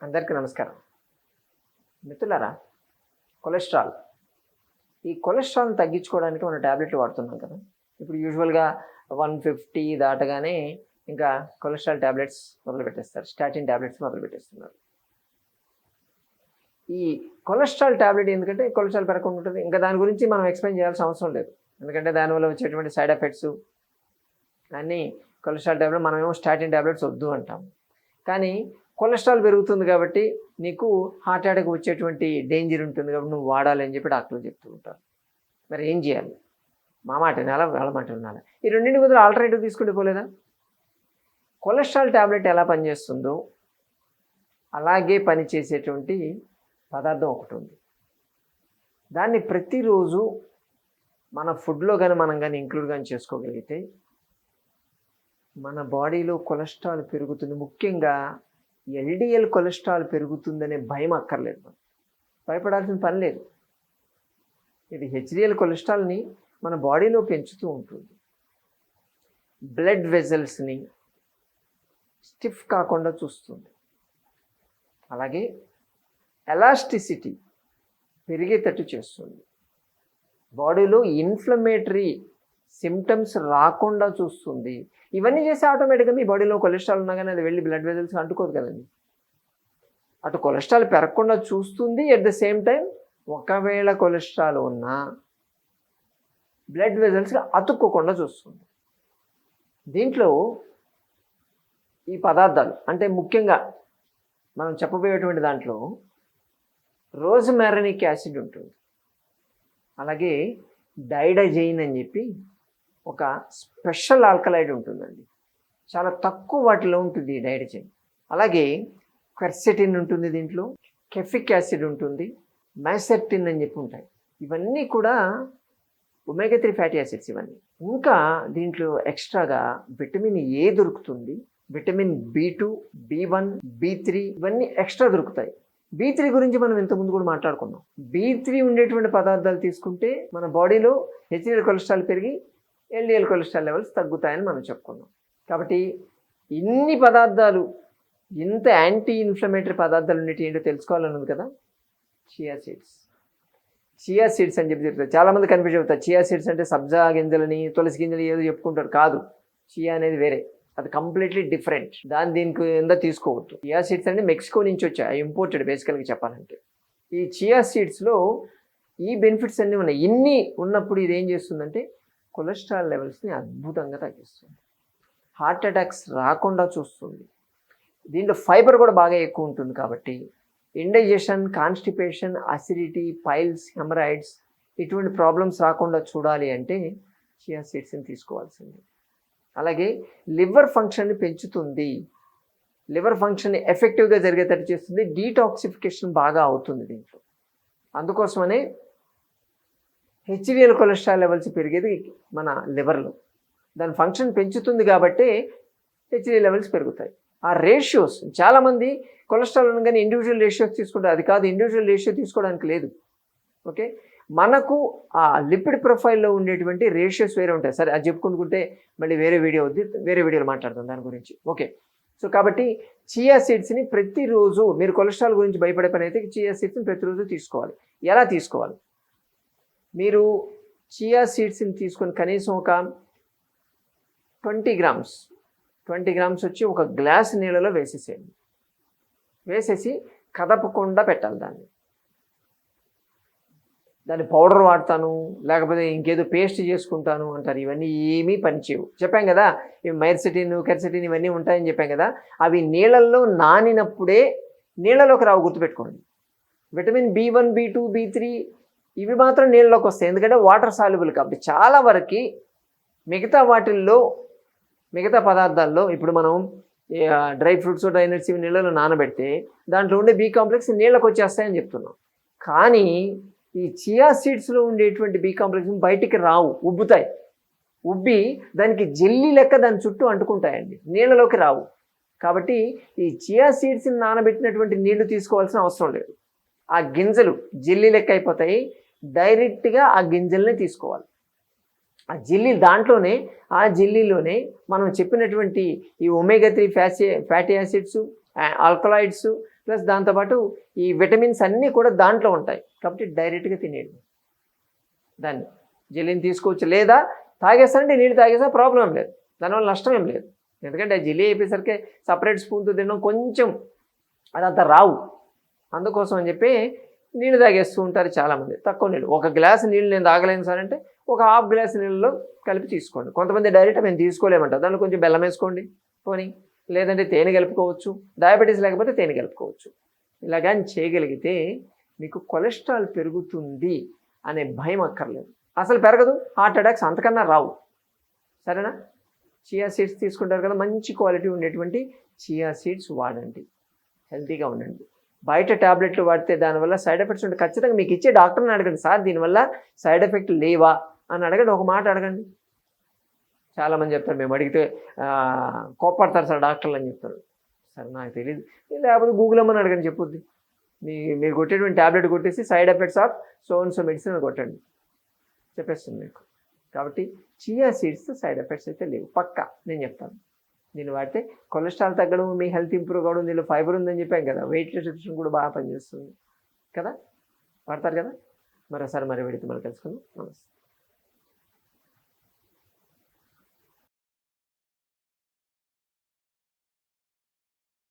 అందరికీ నమస్కారం. మిత్రులారా, కొలెస్ట్రాల్ ఈ కొలెస్ట్రాల్ని తగ్గించుకోవడానికి మనం టాబ్లెట్లు వాడుతున్నాం కదా. ఇప్పుడు యూజువల్గా 150 దాటగానే ఇంకా కొలెస్ట్రాల్ టాబ్లెట్స్ మొదలుపెట్టేస్తారు, స్టాటిన్ టాబ్లెట్స్ మొదలుపెట్టేస్తున్నారు. ఈ కొలెస్ట్రాల్ టాబ్లెట్ ఎందుకంటే కొలెస్ట్రాల్ పెరగకుండా ఉంటుంది, ఇంకా దాని గురించి మనం ఎక్స్ప్లెయిన్ చేయాల్సిన అవసరం లేదు. ఎందుకంటే దానివల్ల వచ్చేటువంటి సైడ్ ఎఫెక్ట్స్ అన్నీ కొలెస్ట్రాల్ టాబ్లెట్, మనమేమో స్టాటిన్ టాబ్లెట్స్ వద్దు అంటాం. కానీ కొలెస్ట్రాల్ పెరుగుతుంది కాబట్టి నీకు హార్ట్ అటాక్ వచ్చేటువంటి డేంజర్ ఉంటుంది కాబట్టి నువ్వు వాడాలి అని చెప్పి డాక్టర్లు చెప్తూ ఉంటారు. మరి ఏం చేయాలి? మా మాట వినాలా, వాళ్ళ మాట వినాలా? ఈ రెండింటి బదులు ఆల్టర్నేటివ్ తీసుకుంటే పోలేదా? కొలెస్ట్రాల్ టాబ్లెట్ ఎలా పనిచేస్తుందో అలాగే పనిచేసేటువంటి పదార్థం ఒకటి ఉంది. దాన్ని ప్రతిరోజు మన ఫుడ్లో కానీ మనం కానీ ఇంక్లూడ్ కానీ చేసుకోగలిగితే మన బాడీలో కొలెస్ట్రాల్ పెరుగుతుంది. ముఖ్యంగా ఎల్డిఎల్ కొలెస్ట్రాల్ పెరుగుతుందనే భయం అక్కర్లేదు, మనం భయపడాల్సిన పని లేదు. ఇది హెచ్డిఎల్ కొలెస్ట్రాల్ని మన బాడీలో పెంచుతూ ఉంటుంది. బ్లడ్ వెజల్స్ని స్టిఫ్ కాకుండా చూస్తుంది. అలాగే ఎలాస్టిసిటీ పెరిగేటట్టు చేస్తుంది. బాడీలో ఇన్ఫ్లమేటరీ సిమ్టమ్స్ రాకుండా చూస్తుంది. ఇవన్నీ చేసి ఆటోమేటిక్గా మీ బాడీలో కొలెస్ట్రాల్ ఉన్నా కానీ అది వెళ్ళి బ్లడ్ వెజల్స్ అంటుకోదు కదండి. అటు కొలెస్ట్రాల్ పెరగకుండా చూస్తుంది. ఎట్ ద సేమ్ టైం ఒకవేళ కొలెస్ట్రాల్ ఉన్నా బ్లడ్ వెజల్స్గా అతుక్కోకుండా చూస్తుంది. దీంట్లో ఈ పదార్థాలు అంటే ముఖ్యంగా మనం చెప్పబోయేటువంటి దాంట్లో రోజ్మెరనిక్ యాసిడ్ ఉంటుంది. అలాగే డైడజైన్ అని చెప్పి ఒక స్పెషల్ ఆల్కలైడ్ ఉంటుందండి. చాలా తక్కువ వాటిలో ఉంటుంది ఈ డైడజైన్. అలాగే క్వెర్సెటిన్ ఉంటుంది, దీంట్లో కెఫిక్ యాసిడ్ ఉంటుంది, మైసెప్టిన్ అని చెప్పి ఉంటాయి. ఇవన్నీ కూడా ఒమేగా 3 ఫ్యాటీ యాసిడ్స్ ఇవన్నీ. ఇంకా దీంట్లో ఎక్స్ట్రాగా విటమిన్ ఏ దొరుకుతుంది, విటమిన్ B2, B1, B3 ఇవన్నీ ఎక్స్ట్రా దొరుకుతాయి. B3 గురించి మనం ఇంతకుముందు కూడా మాట్లాడుకున్నాం. B3 ఉండేటువంటి పదార్థాలు తీసుకుంటే మన బాడీలో హెచ్డిఎల్ కొలెస్ట్రాల్ పెరిగి ఎల్డిఎల్ కొలెస్ట్రాల్ లెవెల్స్ తగ్గుతాయని మనం చెప్పుకున్నాం. కాబట్టి ఇన్ని పదార్థాలు, ఇంత యాంటీ ఇన్ఫ్లమేటరీ పదార్థాలు ఉండేటి ఏంటో తెలుసుకోవాలని ఉంది కదా. చియా సీడ్స్ అని చెప్పి చెప్తారు. చాలామంది కన్ఫ్యూజ్ అవుతారు. చియా సీడ్స్ అంటే సబ్జా గింజలని, తులసి గింజలు ఏదో చెప్పుకుంటారు. కాదు, చియా అనేది వేరే, అది కంప్లీట్లీ డిఫరెంట్. దీనికి కింద తీసుకోవద్దు. చియా సీడ్స్ అంటే మెక్సికో నుంచి వచ్చాయి, ఇంపోర్టెడ్ బేసికల్గా చెప్పాలంటే. ఈ చియా సీడ్స్లో ఈ బెనిఫిట్స్ అన్నీ ఉన్నాయి. ఇన్ని ఉన్నప్పుడు ఇది ఏం చేస్తుందంటే కొలెస్ట్రాల్ లెవెల్స్ని అద్భుతంగా తగ్గిస్తుంది, హార్ట్ అటాక్స్ రాకుండా చూస్తుంది. దీంట్లో ఫైబర్ కూడా బాగా ఎక్కువ ఉంటుంది కాబట్టి indigestion, constipation, acidity, piles, haemorrhoids ఇటువంటి ప్రాబ్లమ్స్ రాకుండా చూడాలి అంటే చియా సీడ్స్ని తీసుకోవాల్సింది. అలాగే లివర్ ఫంక్షన్ని పెంచుతుంది, లివర్ ఫంక్షన్ని ఎఫెక్టివ్గా జరిగేటట్టు చేస్తుంది, డీటాక్సిఫికేషన్ బాగా అవుతుంది దీంట్లో. అందుకోసమనే హెచ్డిఎల్ కొలెస్ట్రాల్ లెవెల్స్ పెరిగేది మన లివర్లో. దాని ఫంక్షన్ పెంచుతుంది కాబట్టి హెచ్డిఎల్ లెవెల్స్ పెరుగుతాయి. ఆ రేషియోస్, చాలామంది కొలెస్ట్రాల్ ఉండగానే ఇండివిజువల్ రేషియోస్ తీసుకుంటారు. అది కాదు, ఇండివిజువల్ రేషియో తీసుకోవడానికి లేదు. ఓకే, మనకు ఆ లిపిడ్ ప్రొఫైల్లో ఉండేటువంటి రేషియోస్ వేరే ఉంటాయి. సరే, అది చెప్పుకుంటుంటే మళ్ళీ వేరే వీడియో వద్దు, వేరే వీడియోలో మాట్లాడతాం దాని గురించి. ఓకే, సో కాబట్టి చియా సీడ్స్ని ప్రతిరోజు, మీరు కొలెస్ట్రాల్ గురించి భయపడే పని అయితే చియా సీడ్స్ని ప్రతిరోజు తీసుకోవాలి. ఎలా తీసుకోవాలి? మీరు చియా సీడ్స్ని తీసుకొని కనీసం ఒక 20 గ్రామ్స్ వచ్చి ఒక గ్లాస్ నీళ్ళలో వేసేసేయండి. వేసేసి కదపకుండా పెట్టాలి దాన్ని పౌడర్ వాడతాను, లేకపోతే ఇంకేదో పేస్ట్ చేసుకుంటాను అంటారు. ఇవన్నీ ఏమీ పనిచేయవు. చెప్పాం కదా, ఇవి మైర్సెటిన్, కెర్సెటిన్ ఇవన్నీ ఉంటాయని చెప్పాం కదా. అవి నీళ్ళల్లో నానినప్పుడే నీళ్ళలోకి రావు, గుర్తుపెట్టుకోండి. విటమిన్ B1, B2, B3 ఇవి మాత్రం నీళ్ళలోకి వస్తాయి, ఎందుకంటే వాటర్ సాల్యుబుల్ కాబట్టి. చాలా వరకు మిగతా వాటిల్లో, మిగతా పదార్థాల్లో ఇప్పుడు మనం డ్రై ఫ్రూట్స్, డ్రై నట్స్ ఇవి నీళ్ళలో నానబెడితే దాంట్లో ఉండే B కాంప్లెక్స్ నీళ్ళకి వచ్చేస్తాయని చెప్తున్నాం. కానీ ఈ చియా సీడ్స్లో ఉండేటువంటి B కాంప్లెక్స్ బయటికి రావు, ఉబ్బుతాయి. ఉబ్బి దానికి జెల్లీ లెక్క దాని చుట్టూ అంటుకుంటాయండి, నీళ్ళలోకి రావు. కాబట్టి ఈ చియా సీడ్స్ని నానబెట్టినటువంటి నీళ్లు తీసుకోవాల్సిన అవసరం లేదు. ఆ గింజలు జెల్లీ లెక్క అయిపోతాయి, డైరెక్ట్గా ఆ గింజల్ని తీసుకోవాలి. ఆ జెల్లీ దాంట్లోనే, ఆ జెల్లీలోనే మనం చెప్పినటువంటి ఈ omega 3 fatty acids, alkaloids, plus దాంతోపాటు ఈ విటమిన్స్ అన్నీ కూడా దాంట్లో ఉంటాయి కాబట్టి డైరెక్ట్గా తినేయడం. దాన్ని జెల్లీని తీసుకోవచ్చు, లేదా తాగేస్తానంటే నీళ్ళు తాగేసా ప్రాబ్లం లేదు, దానివల్ల నష్టం ఏం లేదు. ఎందుకంటే జెల్లీ అయిపోయేసరికి సపరేట్ స్పూన్తో తినడం కొంచెం అదంతా రావు, అందుకోసం అని చెప్పి నీళ్ళు తాగేస్తూ ఉంటారు చాలామంది. తక్కువ నీళ్ళు, 1 గ్లాసు నీళ్ళు నేను తాగలేను సార్ అంటే 1/2 గ్లాసు నీళ్ళలో కలిపి తీసుకోండి. కొంతమంది డైరెక్ట్ మేము తీసుకోలేమంటారు, దాంట్లో కొంచెం బెల్లం వేసుకోండి పోనీ, లేదంటే తేనె కలుపుకోవచ్చు, డయాబెటీస్ లేకపోతే తేనె కలుపుకోవచ్చు. ఇలా కానీ చేయగలిగితే మీకు కొలెస్ట్రాల్ పెరుగుతుంది అనే భయం అక్కర్లేదు, అసలు పెరగదు, హార్ట్ అటాక్స్ అంతకన్నా రావు. సరేనా? చియా సీడ్స్ తీసుకుంటారు కదా, మంచి క్వాలిటీ ఉండేటువంటి చియా సీడ్స్ వాడండి, హెల్తీగా ఉండండి. బయట ట్యాబ్లెట్లు వాడితే దానివల్ల సైడ్ ఎఫెక్ట్స్ ఉంటాయి. ఖచ్చితంగా మీకు ఇచ్చే డాక్టర్ని అడగండి, సార్ దీనివల్ల సైడ్ ఎఫెక్ట్ లేవా అని అడగండి, ఒక మాట అడగండి. చాలామంది చెప్తారు, మేము అడిగితే కోప్పడతారు సార్ డాక్టర్లు అని చెప్తారు. సరే నాకు తెలియదు, లేకపోతే గూగుల్ అమ్మని అడగండి చెప్పుద్ది. మీరు కొట్టేటువంటి ట్యాబ్లెట్ కొట్టేసి side effects of so and so medicine కొట్టండి, చెప్పేస్తుంది మీకు. కాబట్టి చియా సీడ్స్ సైడ్ ఎఫెక్ట్స్ అయితే లేవు, పక్కా నేను చెప్తాను. దీన్ని వాడితే కొలెస్ట్రాల్ తగ్గడం, మీ హెల్త్ ఇంప్రూవ్ కావడం, దీనిలో ఫైబర్ ఉందని చెప్పాం కదా, వెయిట్ రిడక్షన్ కూడా బాగా పనిచేస్తుంది కదా, వాడతారు కదా. మరోసారి మరి వెళితే మళ్ళీ కలుసుకుందాం. నమస్తే.